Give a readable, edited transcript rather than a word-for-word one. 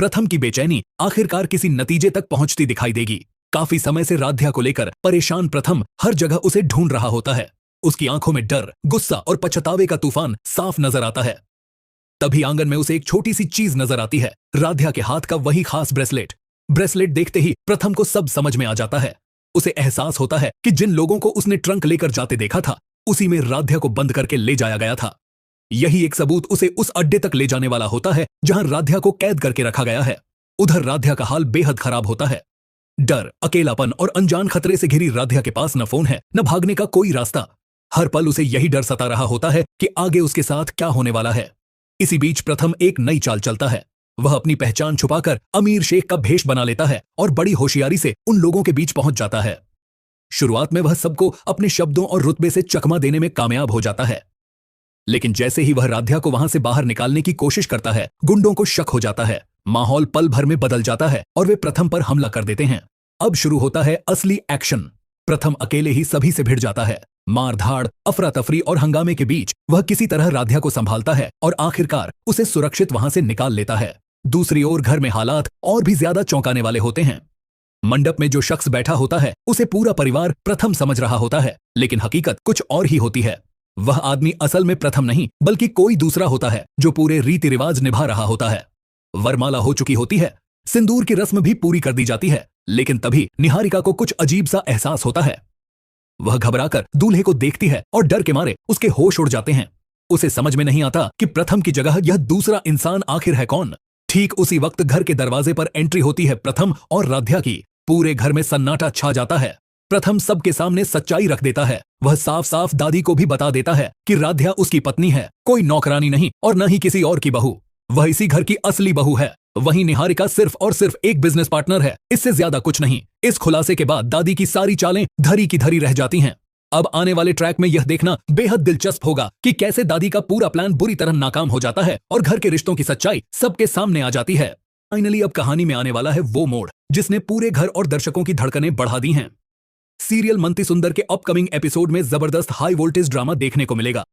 प्रथम की बेचैनी आखिरकार किसी नतीजे तक पहुंचती दिखाई देगी। काफी समय से राध्या को लेकर परेशान प्रथम हर जगह उसे ढूंढ रहा होता है। उसकी आंखों में डर, गुस्सा और पछतावे का तूफान साफ नजर आता है। तभी आंगन में उसे एक छोटी सी चीज नजर आती है, राध्या के हाथ का वही खास ब्रेसलेट। ब्रेसलेट देखते ही प्रथम को सब समझ में आ जाता है। उसे एहसास होता है कि जिन लोगों को उसने ट्रंक लेकर जाते देखा था, उसी में राध्या को बंद करके ले जाया गया था। यही एक सबूत उसे उस अड्डे तक ले जाने वाला होता है जहां राध्या को कैद करके रखा गया है। उधर राध्या का हाल बेहद खराब होता है। डर, अकेलापन और अनजान खतरे से घिरी राध्या के पास न फोन है, न भागने का कोई रास्ता। हर पल उसे यही डर सता रहा होता है कि आगे उसके साथ क्या होने वाला है। इसी बीच प्रथम एक नई चाल चलता है। वह अपनी पहचान छुपाकर अमीर शेख का भेष बना लेता है और बड़ी होशियारी से उन लोगों के बीच पहुंच जाता है। शुरुआत में वह सबको अपने शब्दों और रुतबे से चकमा देने में कामयाब हो जाता है, लेकिन जैसे ही वह राध्या को वहां से बाहर निकालने की कोशिश करता है, गुंडों को शक हो जाता है। माहौल पल भर में बदल जाता है और वे प्रथम पर हमला कर देते हैं। अब शुरू होता है असली एक्शन। प्रथम अकेले ही सभी से भिड़ जाता है। मारधाड़, अफरा तफरी और हंगामे के बीच वह किसी तरह राध्या को संभालता है और आखिरकार उसे सुरक्षित वहां से निकाल लेता है। दूसरी ओर घर में हालात और भी ज्यादा चौंकाने वाले होते हैं। मंडप में जो शख्स बैठा होता है उसे पूरा परिवार प्रथम समझ रहा होता है, लेकिन हकीकत कुछ और ही होती है। वह आदमी असल में प्रथम नहीं बल्कि कोई दूसरा होता है जो पूरे रीति रिवाज निभा रहा होता है। वरमाला हो चुकी होती है, सिंदूर की रस्म भी पूरी कर दी जाती है, लेकिन तभी निहारिका को कुछ अजीब सा एहसास होता है। वह घबराकर दूल्हे को देखती है और डर के मारे उसके होश उड़ जाते हैं। उसे समझ में नहीं आता कि प्रथम की जगह यह दूसरा इंसान आखिर है कौन। ठीक उसी वक्त घर के दरवाजे पर एंट्री होती है प्रथम और राध्या की। पूरे घर में सन्नाटा छा जाता है। प्रथम सबके सामने सच्चाई रख देता है। वह साफ साफ दादी को भी बता देता है कि राध्या उसकी पत्नी है, कोई नौकरानी नहीं और न ही किसी और की बहू। वह इसी घर की असली बहू है। वहीं निहारिका सिर्फ और सिर्फ एक बिजनेस पार्टनर है, इससे ज्यादा कुछ नहीं। इस खुलासे के बाद दादी की सारी चालें धरी की धरी रह जाती हैं। अब आने वाले ट्रैक में यह देखना बेहद दिलचस्प होगा कि कैसे दादी का पूरा प्लान बुरी तरह नाकाम हो जाता है और घर के रिश्तों की सच्चाई सबके सामने आ जाती है। फाइनली अब कहानी में आने वाला है वो मोड़ जिसने पूरे घर और दर्शकों की धड़कनें बढ़ा दी हैं। सीरियल मंती सुंदर के अपकमिंग एपिसोड में जबरदस्त हाई वोल्टेज ड्रामा देखने को मिलेगा।